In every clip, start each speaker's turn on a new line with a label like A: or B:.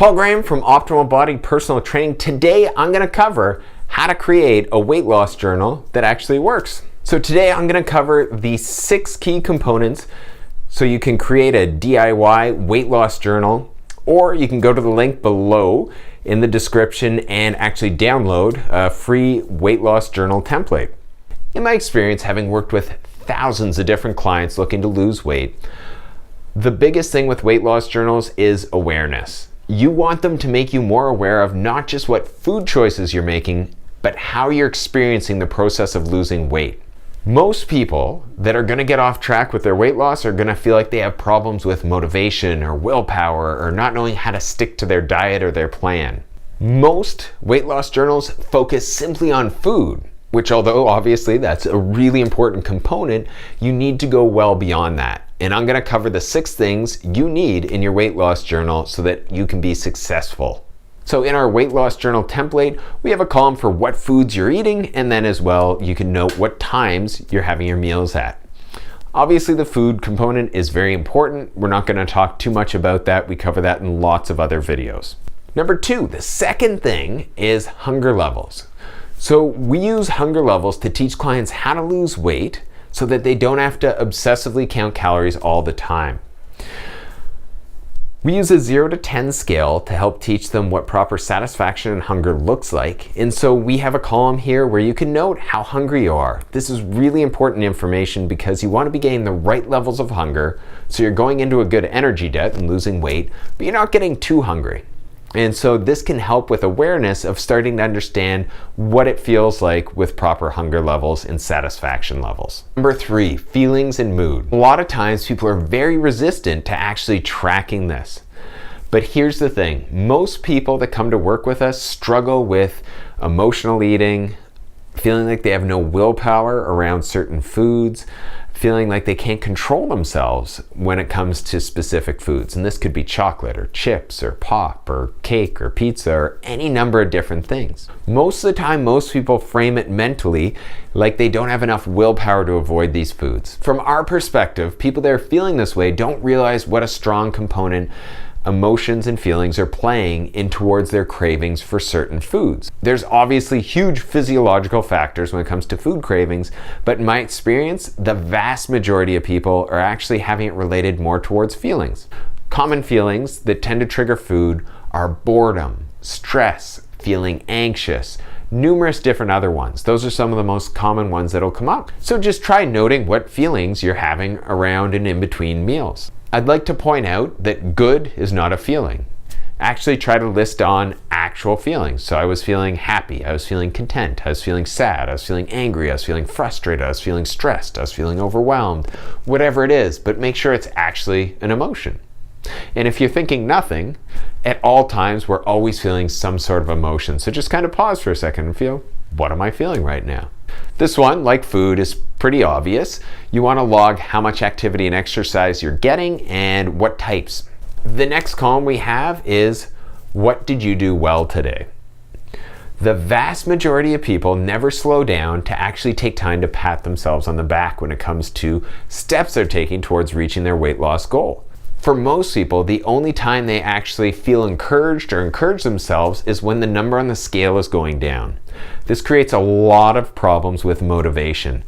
A: Paul Graham from Optimal Body Personal Training. Today I'm going to cover how to create a weight loss journal that actually works. So today I'm going to cover the 6 key components so you can create a DIY weight loss journal, or you can go to the link below in the description and actually download a free weight loss journal template. In my experience, having worked with thousands of different clients looking to lose weight, the biggest thing with weight loss journals is awareness. You want them to make you more aware of not just what food choices you're making, but how you're experiencing the process of losing weight. Most people that are going to get off track with their weight loss are going to feel like they have problems with motivation or willpower or not knowing how to stick to their diet or their plan. Most weight loss journals focus simply on food, which, although obviously that's a really important component, you need to go well beyond that. And I'm going to cover the 6 things you need in your weight loss journal so that you can be successful. So in our weight loss journal template, we have a column for what foods you're eating, and then as well, you can note what times you're having your meals at. Obviously, the food component is very important. We're not going to talk too much about that. We cover that in lots of other videos. Number 2, the second thing is hunger levels. So we use hunger levels to teach clients how to lose weight so that they don't have to obsessively count calories all the time. We use a 0 to 10 scale to help teach them what proper satisfaction and hunger looks like. And so we have a column here where you can note how hungry you are. This is really important information because you want to be getting the right levels of hunger so you're going into a good energy debt and losing weight, but you're not getting too hungry. And so this can help with awareness of starting to understand what it feels like with proper hunger levels and satisfaction levels. Number 3, feelings and mood. A lot of times people are very resistant to actually tracking this. But here's the thing, most people that come to work with us struggle with emotional eating, feeling like they have no willpower around certain foods, feeling like they can't control themselves when it comes to specific foods. And this could be chocolate or chips or pop or cake or pizza or any number of different things. Most of the time, most people frame it mentally like they don't have enough willpower to avoid these foods. From our perspective, people that are feeling this way don't realize what a strong component emotions and feelings are playing in towards their cravings for certain foods. There's obviously huge physiological factors when it comes to food cravings, but in my experience, the vast majority of people are actually having it related more towards feelings. Common feelings that tend to trigger food are boredom, stress, feeling anxious, numerous different other ones. Those are some of the most common ones that'll come up. So just try noting what feelings you're having around and in between meals. I'd like to point out that good is not a feeling. Actually try to list on actual feelings. So I was feeling happy, I was feeling content, I was feeling sad, I was feeling angry, I was feeling frustrated, I was feeling stressed, I was feeling overwhelmed, whatever it is, but make sure it's actually an emotion. And if you're thinking nothing, at all times we're always feeling some sort of emotion. So just kind of pause for a second and feel, what am I feeling right now? This one, like food, is pretty obvious. You want to log how much activity and exercise you're getting and what types. The next column we have is, what did you do well today? The vast majority of people never slow down to actually take time to pat themselves on the back when it comes to steps they're taking towards reaching their weight loss goal. For most people, the only time they actually feel encouraged or encourage themselves is when the number on the scale is going down. This creates a lot of problems with motivation.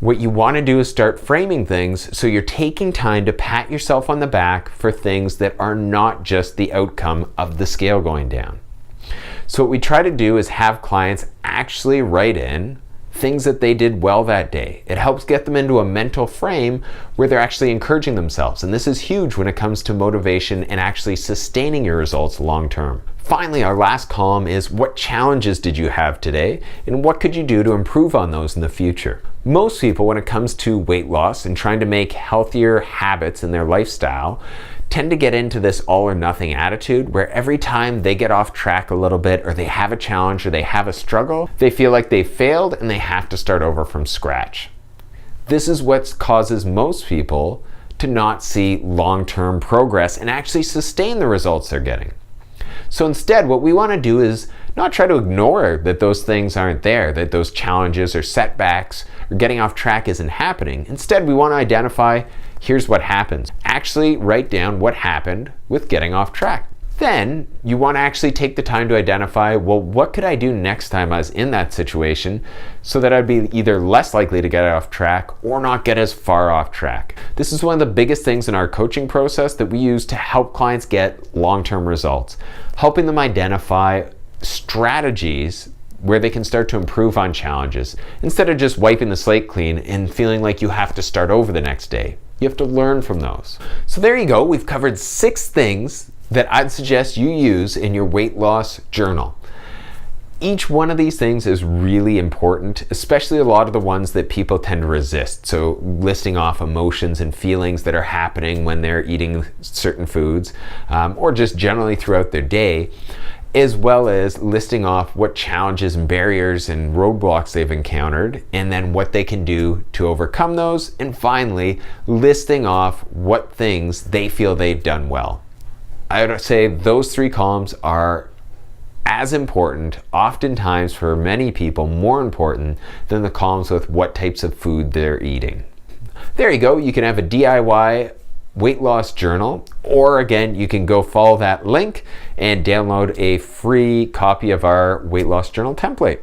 A: What you want to do is start framing things so you're taking time to pat yourself on the back for things that are not just the outcome of the scale going down. So what we try to do is have clients actually write in things that they did well that day. It helps get them into a mental frame where they're actually encouraging themselves. And this is huge when it comes to motivation and actually sustaining your results long term. Finally, our last column is, what challenges did you have today and what could you do to improve on those in the future? Most people, when it comes to weight loss and trying to make healthier habits in their lifestyle, tend to get into this all or nothing attitude where every time they get off track a little bit or they have a challenge or they have a struggle, they feel like they failed and they have to start over from scratch. This is what causes most people to not see long-term progress and actually sustain the results they're getting. So instead, what we want to do is not try to ignore that those things aren't there, that those challenges or setbacks or getting off track isn't happening. Instead, we want to identify, here's what happens. Actually write down what happened with getting off track. Then you want to actually take the time to identify, well, what could I do next time I was in that situation so that I'd be either less likely to get off track or not get as far off track. This is one of the biggest things in our coaching process that we use to help clients get long-term results, helping them identify strategies where they can start to improve on challenges instead of just wiping the slate clean and feeling like you have to start over the next day. You have to learn from those. So there you go. We've covered 6 things that I'd suggest you use in your weight loss journal. Each one of these things is really important, especially a lot of the ones that people tend to resist. So listing off emotions and feelings that are happening when they're eating certain foods, or just generally throughout their day, as well as listing off what challenges and barriers and roadblocks they've encountered, and then what they can do to overcome those, and finally, listing off what things they feel they've done well. I would say those 3 columns are as important, oftentimes for many people, more important than the columns with what types of food they're eating. There you go. You can have a DIY weight loss journal, or again, you can go follow that link and download a free copy of our weight loss journal template.